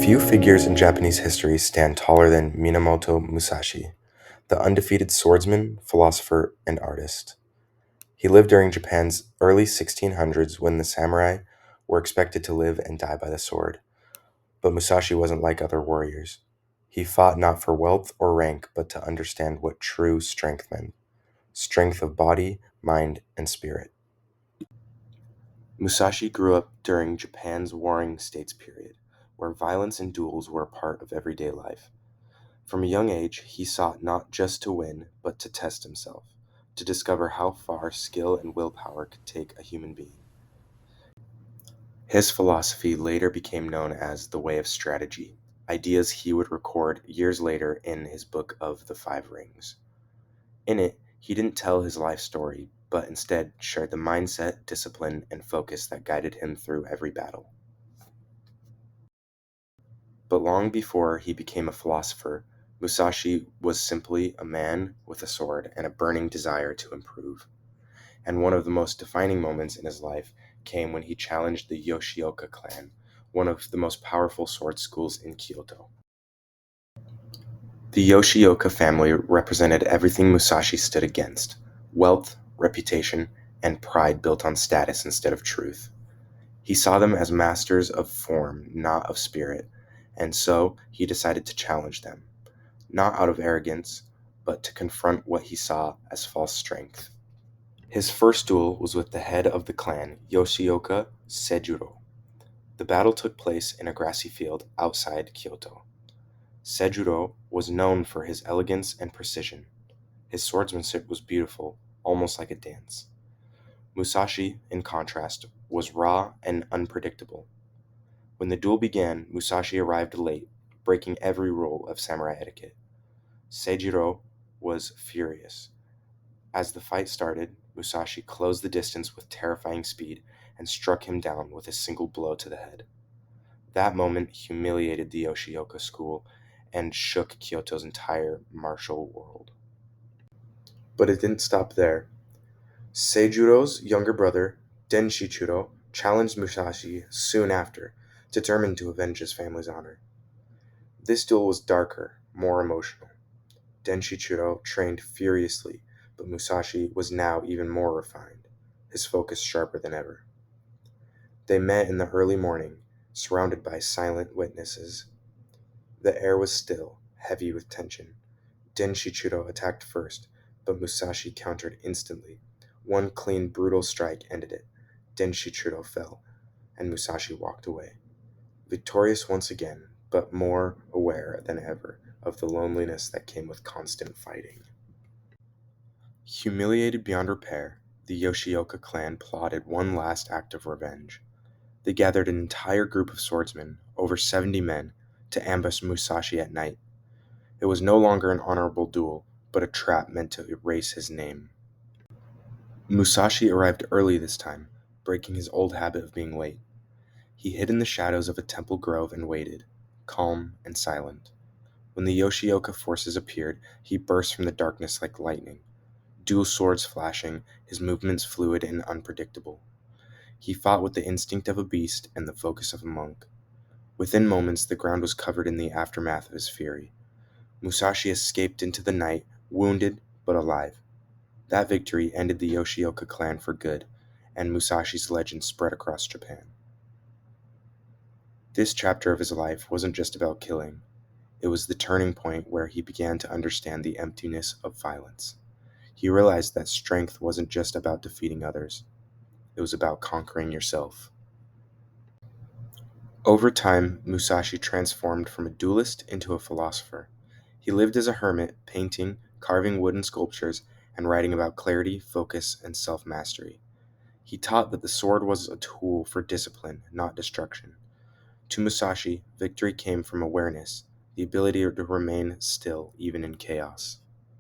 Few figures in Japanese history stand taller than Minamoto Musashi, the undefeated swordsman, philosopher, and artist. He lived during Japan's early 1600s when the samurai were expected to live and die by the sword. But Musashi wasn't like other warriors. He fought not for wealth or rank, but to understand what true strength meant: strength of body, mind, and spirit. Musashi grew up during Japan's Warring States period, where violence and duels were a part of everyday life. From a young age, he sought not just to win, but to test himself, to discover how far skill and willpower could take a human being. His philosophy later became known as the Way of Strategy, ideas he would record years later in his book of the Five Rings. In it, he didn't tell his life story, but instead shared the mindset, discipline, and focus that guided him through every battle. But long before he became a philosopher, Musashi was simply a man with a sword and a burning desire to improve. And one of the most defining moments in his life came when he challenged the Yoshioka clan, one of the most powerful sword schools in Kyoto. The Yoshioka family represented everything Musashi stood against: wealth, reputation, and pride built on status instead of truth. He saw them as masters of form, not of spirit, and so he decided to challenge them, not out of arrogance, but to confront what he saw as false strength. His first duel was with the head of the clan, Yoshioka Sejuro. The battle took place in a grassy field outside Kyoto. Sejuro was known for his elegance and precision. His swordsmanship was beautiful, almost like a dance. Musashi, in contrast, was raw and unpredictable. When the duel began, Musashi arrived late, breaking every rule of samurai etiquette. Seijiro was furious. As the fight started, Musashi closed the distance with terrifying speed and struck him down with a single blow to the head. That moment humiliated the Yoshioka school and shook Kyoto's entire martial world. But it didn't stop there. Seijuro's younger brother, Denshichiro, challenged Musashi soon after, determined to avenge his family's honor. This duel was darker, more emotional. Denshichiro trained furiously, but Musashi was now even more refined, his focus sharper than ever. They met in the early morning, surrounded by silent witnesses. The air was still, heavy with tension. Denshichiro attacked first, but Musashi countered instantly. One clean, brutal strike ended it. Denshichiro fell, and Musashi walked away, victorious once again, but more aware than ever of the loneliness that came with constant fighting. Humiliated beyond repair, the Yoshioka clan plotted one last act of revenge. They gathered an entire group of swordsmen, over 70 men, to ambush Musashi at night. It was no longer an honorable duel, but a trap meant to erase his name. Musashi arrived early this time, breaking his old habit of being late. He hid in the shadows of a temple grove and waited, calm and silent. When the Yoshioka forces appeared, he burst from the darkness like lightning, dual swords flashing, his movements fluid and unpredictable. He fought with the instinct of a beast and the focus of a monk. Within moments, the ground was covered in the aftermath of his fury. Musashi escaped into the night, wounded but alive. That victory ended the Yoshioka clan for good, and Musashi's legend spread across Japan. This chapter of his life wasn't just about killing. It was the turning point where he began to understand the emptiness of violence. He realized that strength wasn't just about defeating others, it was about conquering yourself. Over time, Musashi transformed from a duelist into a philosopher. He lived as a hermit, painting, carving wooden sculptures, and writing about clarity, focus, and self mastery. He taught that the sword was a tool for discipline, not destruction. To Musashi, victory came from awareness, the ability to remain still even in chaos.